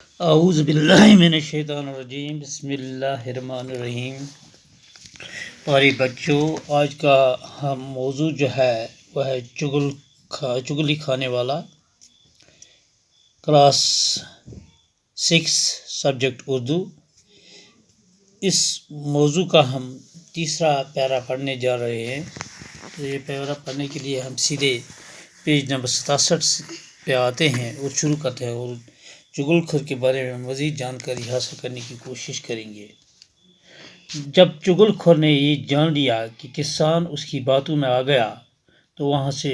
اعوذ باللہ من الشیطان الرجیم، بسم اللہ الرحمن الرحیم۔ پیارے بچوں، آج کا ہم موضوع جو ہے وہ ہے چگلی کھانے والا، کلاس 6 سبجیکٹ اردو۔ اس موضوع کا ہم تیسرا پیرا پڑھنے جا رہے ہیں۔ تو یہ پیرا پڑھنے کے لیے ہم سیدھے پیج نمبر 67 پہ آتے ہیں اور شروع کرتے ہیں، اور چگل خور کے بارے میں مزید جانکاری حاصل کرنے کی کوشش کریں گے۔ جب چگل خور نے یہ جان لیا کہ کسان اس کی باتوں میں آ گیا تو وہاں سے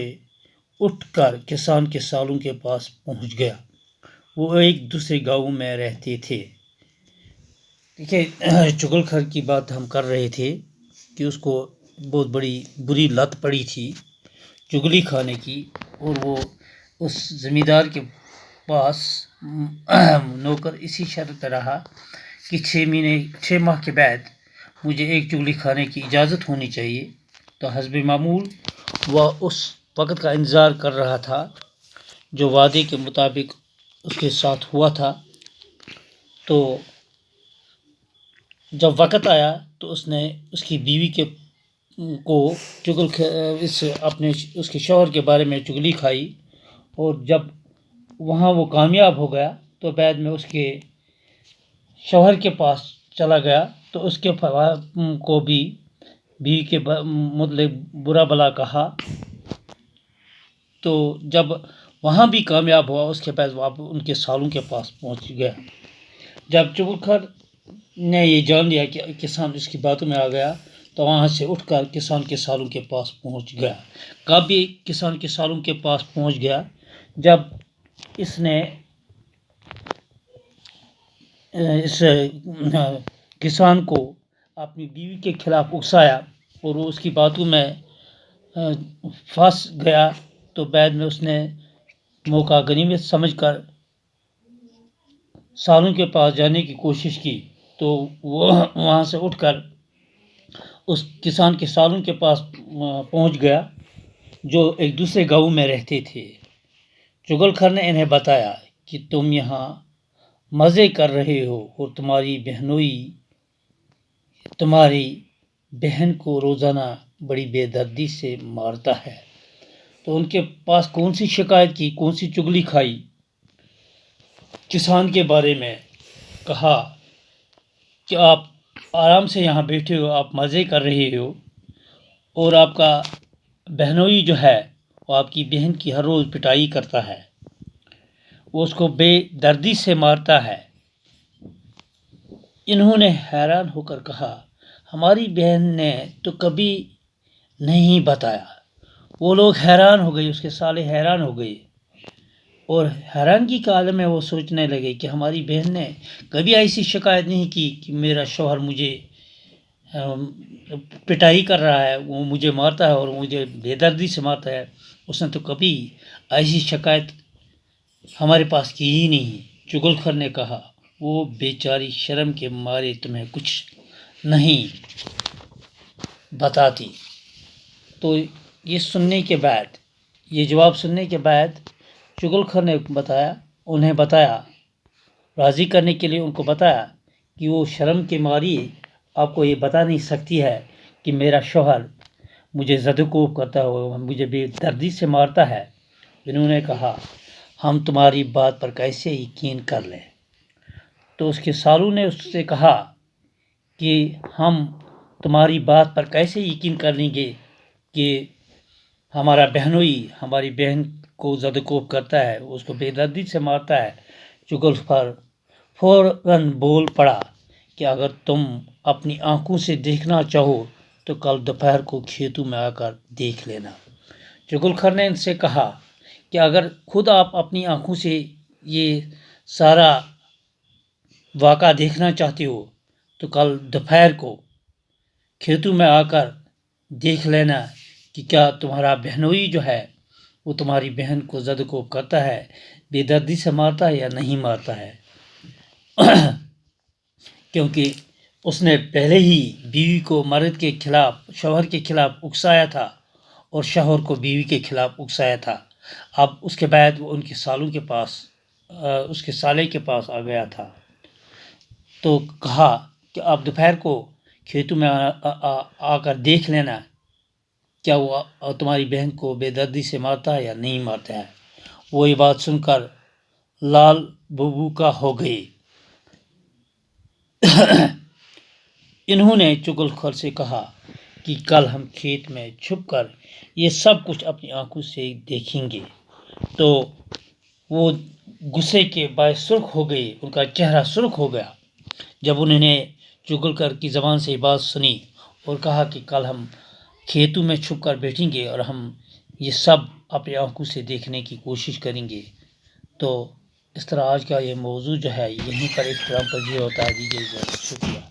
اٹھ کر کسان کے سالوں کے پاس پہنچ گیا۔ وہ ایک دوسرے گاؤں میں رہتے تھے۔ دیکھیے، چگل خور کی بات ہم کر رہے تھے کہ اس کو بہت بری لت پڑی تھی چگلی کھانے کی، اور وہ اس زمیندار کے پاس نوکر اسی شرط پہ رہا کہ 6 ماہ کے بعد مجھے ایک چگلی کھانے کی اجازت ہونی چاہیے۔ تو حسب معمول وہ اس وقت کا انتظار کر رہا تھا جو وعدے کے مطابق اس کے ساتھ ہوا تھا۔ تو جب وقت آیا تو اس نے اس کی بیوی کو اس کے شوہر کے بارے میں چگلی کھائی، اور جب وہاں وہ کامیاب ہو گیا تو بعد میں اس کے شوہر کے پاس چلا گیا تو اس کے کو بھی بیوی کے متعلق برا بلا کہا۔ تو جب وہاں بھی کامیاب ہوا، اس کے بعد وہ ان کے سالوں کے پاس پہنچ گیا۔ جب چگل خور نے یہ جان لیا کہ کسان اس کی باتوں میں آ گیا تو وہاں سے اٹھ کر کسان کے سالوں کے پاس پہنچ گیا۔ کب بھی کسان کے سالوں کے پاس پہنچ گیا؟ جب اس نے اس کسان کو اپنی بیوی کے خلاف اکسایا اور وہ اس کی باتوں میں پھنس گیا، تو بعد میں اس نے موقع غنیمت سمجھ کر سالوں کے پاس جانے کی کوشش کی۔ تو وہ وہاں سے اٹھ کر اس کسان کے سالوں کے پاس پہنچ گیا جو ایک دوسرے گاؤں میں رہتے تھے۔ چگل خور نے انہیں بتایا کہ تم یہاں مزے کر رہے ہو اور تمہاری بہنوئی تمہاری بہن کو روزانہ بڑی بے دردی سے مارتا ہے۔ تو ان کے پاس کون سی شکایت کی، کون سی چگلی کھائی؟ کسان کے بارے میں کہا کہ آپ آرام سے یہاں بیٹھے ہو، آپ مزے کر رہے ہو، اور آپ کا بہنوئی جو ہے وہ آپ کی بہن کی ہر روز پٹائی کرتا ہے، وہ اس کو بے دردی سے مارتا ہے۔ انہوں نے حیران ہو کر کہا، ہماری بہن نے تو کبھی نہیں بتایا۔ وہ لوگ حیران ہو گئے، اس کے سالے حیران ہو گئے، اور حیرانگی کا عالم میں وہ سوچنے لگے کہ ہماری بہن نے کبھی ایسی شکایت نہیں کی کہ میرا شوہر مجھے پٹائی کر رہا ہے، وہ مجھے مارتا ہے اور مجھے بے دردی سے مارتا ہے۔ اس نے تو کبھی ایسی شکایت ہمارے پاس کی ہی نہیں۔ چگل خور نے کہا، وہ بیچاری شرم کے مارے تمہیں کچھ نہیں بتاتی۔ تو یہ سننے کے بعد، یہ جواب سننے کے بعد چگل خور نے انہیں بتایا، راضی کرنے کے لیے ان کو بتایا کہ وہ شرم کے ماری آپ کو یہ بتا نہیں سکتی ہے کہ میرا شوہر مجھے زد و کوب کرتا ہے، مجھے بے دردی سے مارتا ہے۔ انہوں نے کہا، ہم تمہاری بات پر کیسے یقین کر لیں؟ تو اس کے سالوں نے اس سے کہا کہ ہم تمہاری بات پر کیسے یقین کر لیں گے کہ ہمارا بہنوئی ہماری بہن کو زد و کوب کرتا ہے، اس کو بے دردی سے مارتا ہے۔ چگل خور فوراً بول پڑا کہ اگر تم اپنی آنکھوں سے دیکھنا چاہو تو کل دوپہر کو کھیتوں میں آ کر دیکھ لینا۔ چگل خور نے ان سے کہا کہ اگر خود آپ اپنی آنکھوں سے یہ سارا واقعہ دیکھنا چاہتے ہو تو کل دوپہر کو کھیتوں میں آ کر دیکھ لینا کہ کیا تمہارا بہنوئی جو ہے وہ تمہاری بہن کو زد و کوب کرتا ہے، بے دردی سے مارتا ہے یا نہیں مارتا ہے۔ کیونکہ اس نے پہلے ہی بیوی کو مرد کے خلاف، شوہر کے خلاف اکسایا تھا، اور شوہر کو بیوی کے خلاف اکسایا تھا۔ اب اس کے بعد وہ ان کے سالوں کے پاس اس کے سالے کے پاس آ گیا تھا تو کہا کہ آپ دوپہر کو کھیتوں میں آ کر دیکھ لینا کیا وہ تمہاری بہن کو بے دردی سے مارتا ہے یا نہیں مارتا ہے۔ وہ یہ بات سن کر لال ببوکا ہو گئی۔ انہوں نے چغل خور سے کہا کہ کل ہم کھیت میں چھپ کر یہ سب کچھ اپنی آنکھوں سے دیکھیں گے۔ تو وہ غصے کے باعث سرخ ہو گئے، ان کا چہرہ سرخ ہو گیا جب انہوں نے چغل خور کی زبان سے یہ بات سنی اور کہا کہ کل ہم کھیتوں میں چھپ کر بیٹھیں گے اور ہم یہ سب اپنی آنکھوں سے دیکھنے کی کوشش کریں گے۔ تو اس طرح آج کا یہ موضوع جو ہے یہیں پر اختتام پذیر ہوتا ہے۔ دیجیے اجازت، شکریہ۔